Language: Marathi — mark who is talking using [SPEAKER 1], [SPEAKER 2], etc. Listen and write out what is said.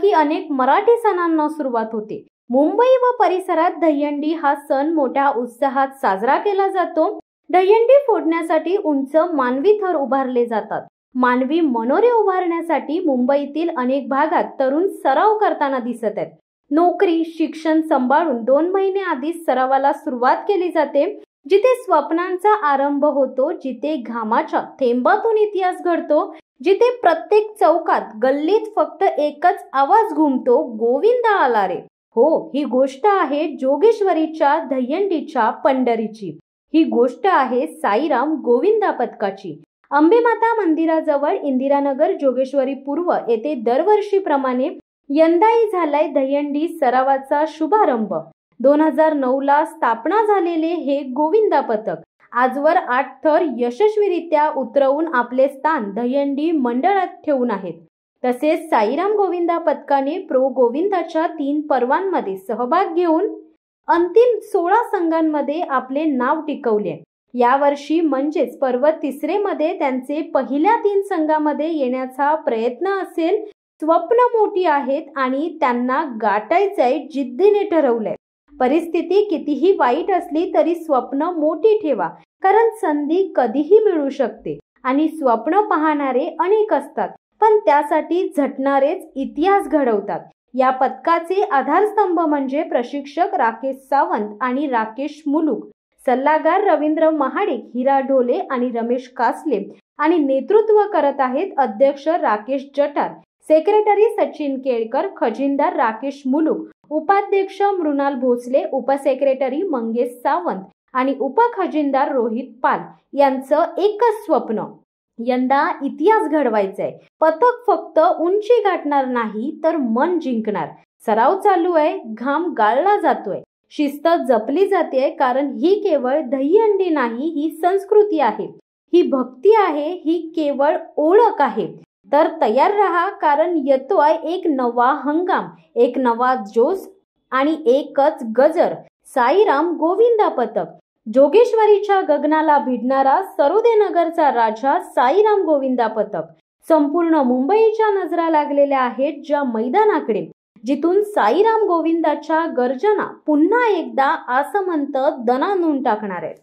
[SPEAKER 1] की अनेक मराठी सणांना सुरुवात होते। मुंबई व परिसरात दहीहंडी हा सण मोठ्या उत्साहात साजरा केला जातो। दहीहंडी फोडण्यासाठी उंच मानवी थर उभारले जातात। मानवी मनोरे उभारण्यासाठी मुंबईतील अनेक भागात तरुण सराव करताना दिसत आहेत। नोकरी शिक्षण सांभाळून 2 महिने आधीच सरावाला सुरुवात केली जाते। जिथे स्वप्नांचा आरंभ होतो, जिथे घामाच्या थेंबातून इतिहास घडतो, जिथे प्रत्येक चौकात गल्लीत फक्त एकच आवाज घुमतो, गोविंदा आला रे। हो, ही गोष्ट आहे जोगेश्वरीच्या दहीहंडीच्या पंढरीची। ही गोष्ट आहे साईराम गोविंदा पथकाची। अंबेमाता मंदिराजवळ इंदिरानगर जोगेश्वरी पूर्व येथे दरवर्षीप्रमाणे यंदाही झालाय दहीहंडी सरावाचा शुभारंभ। 2009 ला स्थापना झालेले हे गोविंदा पथक आजवर 8 थर यशस्वीरित्या उतरवून आपले स्थान दहीहंडी मंडळात ठेवून आहेत। तसेच साईराम गोविंदा पथकाने प्रो गोविंदाच्या 3 पर्वांमध्ये सहभाग घेऊन अंतिम 16 संघांमध्ये आपले नाव टिकवले। यावर्षी म्हणजेच पर्व 3 मध्ये त्यांचे पहिल्या 3 संघामध्ये येण्याचा प्रयत्न असेल। स्वप्न मोठी आहेत आणि त्यांना गाठायचंय, जिद्दीने ठरवलंय। परिस्थिती कितीही वाईट असली तरी स्वप्न मोठी ठेवा, कारण संधी कधीही मिळू शकते आणि स्वप्न पाहणारे अनेक असतात, पण त्यासाठी झटणारेच इतिहास घडवतात। या पथकाचे आधारस्तंभ म्हणजे प्रशिक्षक राकेश सावंत आणि राकेश मुलुक, सल्लागार रवींद्र महाडिक, हिरा ढोले आणि रमेश कासले आणि नेतृत्व करत आहेत अध्यक्ष राकेश जठार, सेक्रेटरी सचिन केळकर, खजिनदार राकेश मुलुक, उपाध्यक्ष मृणाल भोसले, उपसेक्रेटरी मंगेश सावंत आणि उपखजिनदार रोहित पाल यांचं एकच स्वप्न, यंदा इतिहास घडवायचाय। पथक फक्त उंची गाठणार नाही तर मन जिंकणार। सराव चालू आहे, घाम गाळला जातोय, शिस्त जपली जाते, कारण ही केवळ दहीहंडी नाही, ही संस्कृती आहे, ही भक्ती आहे, ही केवळ ओळख आहे। तर तयार रहा, कारण येतोय एक नवा हंगाम, एक नवा जोश आणि एकच गजर, साईराम गोविंदा पथक। जोगेश्वरीच्या गगनाला भिडणारा सरोदे नगरचा राजा साईराम गोविंदा पथक। संपूर्ण मुंबईच्या नजरा लागलेल्या आहेत ज्या मैदानाकडे, जिथून साईराम गोविंदाच्या गर्जना पुन्हा एकदा आसमंत दणानून टाकणार आहेत।